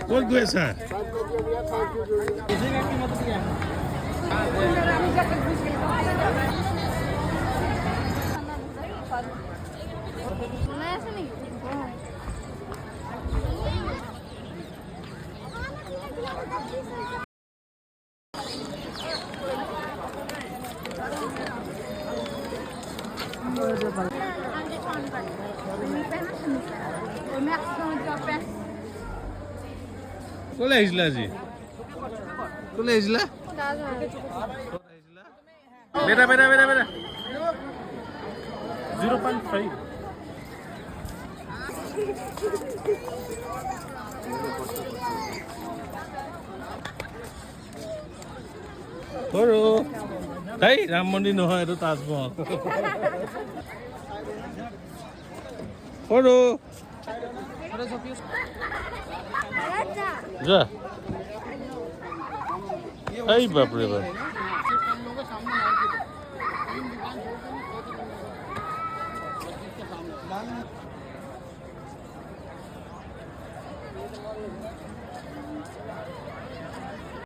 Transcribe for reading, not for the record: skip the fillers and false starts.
ক'ত গৈ আছা? ক'লৈ আহিছিলা আজি? ক'লৈ আহিছিলা? বেটা 0.5 সৰু এই ৰাম মন্দিৰ নহয়, এইটো তাজমহল। সৰু যা এই বাপৰে বাপ।